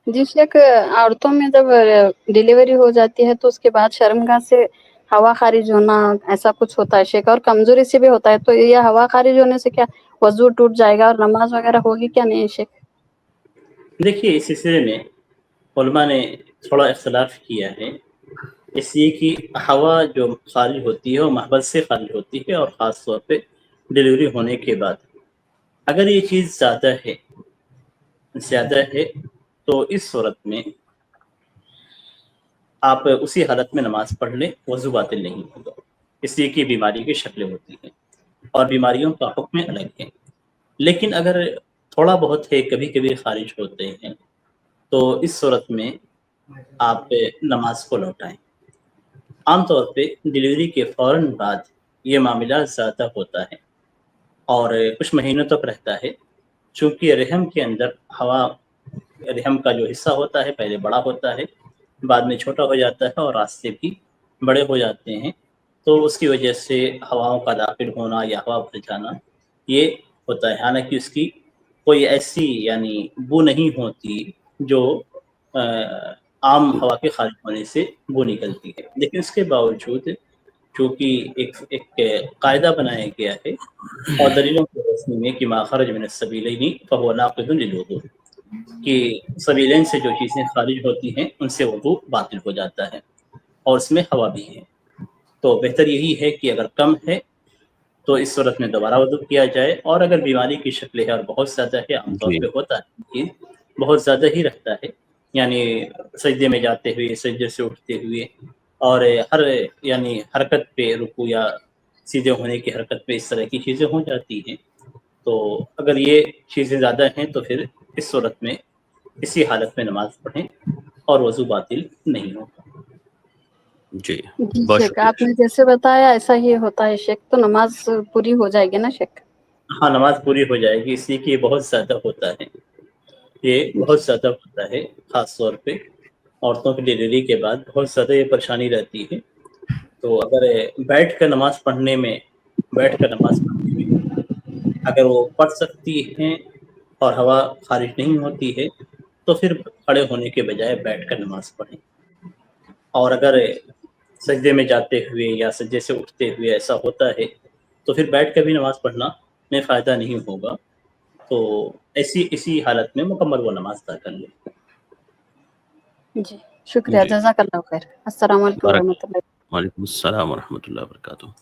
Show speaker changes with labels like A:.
A: जी शेख, औरतों में जब डिलीवरी हो जाती है तो उसके बाद शर्मगाह से हवा खारिज होना ऐसा कुछ होता है शेख, और कमजोरी से भी होता है, तो ये हवा खारिज होने से क्या वजू टूट जाएगा और नमाज वगैरह होगी क्या नहीं शेख?
B: देखिए, इस सिलसिले में उलमा ने थोड़ा इख्तलाफ किया है, इसलिए कि हवा जो खारिज होती है वो महबत से खारिज होती है, और ख़ास तौर पे डिलीवरी होने के बाद अगर ये चीज़ ज़्यादा है तो इस सूरत में आप उसी हालत में नमाज पढ़ लें, वज़ू बातिल नहीं होगा, इसलिए कि बीमारी की शक्लें होती हैं और बीमारियों का हुक्म अलग है। लेकिन अगर थोड़ा बहुत है, कभी कभी खारिज होते हैं, तो इस सूरत में आप नमाज को लौटाएं। आमतौर पे डिलीवरी के फ़ौरन बाद ये मामला ज़्यादा होता है और कुछ महीनों तक रहता है, चूँकि रहम के अंदर हवा, रहम का जो हिस्सा होता है पहले बड़ा होता है, बाद में छोटा हो जाता है और रास्ते भी बड़े हो जाते हैं, तो उसकी वजह से हवाओं का दाखिल होना या हवा भर जाना ये होता है। हालाँकि उसकी कोई ऐसी यानी बू नहीं होती जो आम हवा के खारिज होने से बू निकलती है। लेकिन इसके बावजूद चूँकि एक एक कायदा बनाया गया है और दलीलों की रोशनी में कि मा खरज मिन अस्सबीलैनि फहुव नाक़िदुन लिलवुज़ू, कि सबीलैन से जो चीज़ें खारिज होती हैं उनसे वज़ू बातिल हो जाता है और उसमें हवा भी है। तो बेहतर यही है कि अगर कम है तो इस सूरत में दोबारा वज़ू किया जाए, और अगर बीमारी की शक्ल है और बहुत ज़्यादा है, आमतौर
C: जी
B: पे होता है कि बहुत ज़्यादा ही रहता है, यानी सजदे में जाते हुए, सजदे से उठते हुए और हर यानी हरकत पे, रुकू या सीधे होने की हरकत पे इस तरह की चीज़ें हो जाती हैं, तो अगर ये चीज़ें ज़्यादा हैं तो फिर इस सूरत में इसी हालत में नमाज़ पढ़ें और वज़ू बातिल नहीं होगा।
C: जी,
A: जी
C: बहुत
A: शेख,
C: शुक्रिया।
A: आपने जैसे बताया ऐसा ही होता है शेख, तो नमाज पूरी हो जाएगी ना शेख?
B: हाँ, नमाज़ पूरी हो जाएगी, इसलिए कि ये बहुत ज़्यादा होता है। ये बहुत ज़्यादा होता है, ख़ास तौर पे औरतों की डिलीवरी के बाद बहुत ज़्यादा ये परेशानी रहती है। तो अगर बैठ कर नमाज़ पढ़ने में अगर वो पढ़ सकती हैं और हवा ख़ारिज नहीं होती है, तो फिर खड़े होने के बजाय बैठकर नमाज़ पढ़ें। और अगर सजदे में जाते हुए या सजदे से उठते हुए ऐसा होता है, तो फिर बैठ कर भी नमाज़ पढ़ना में फ़ायदा नहीं होगा। तो ऐसी इसी हालत में मुकम्मल वो नमाज़ अदा कर लें।
A: जी, शुक्रिया,
C: जी,
A: जज़ाकल्लाह खैर। अस्सलाम वालेकुम
C: बारक
A: रहमतुल्लाह।
C: वालेकुम अस्सलाम व रहमतुल्लाहि व बरकातुहू।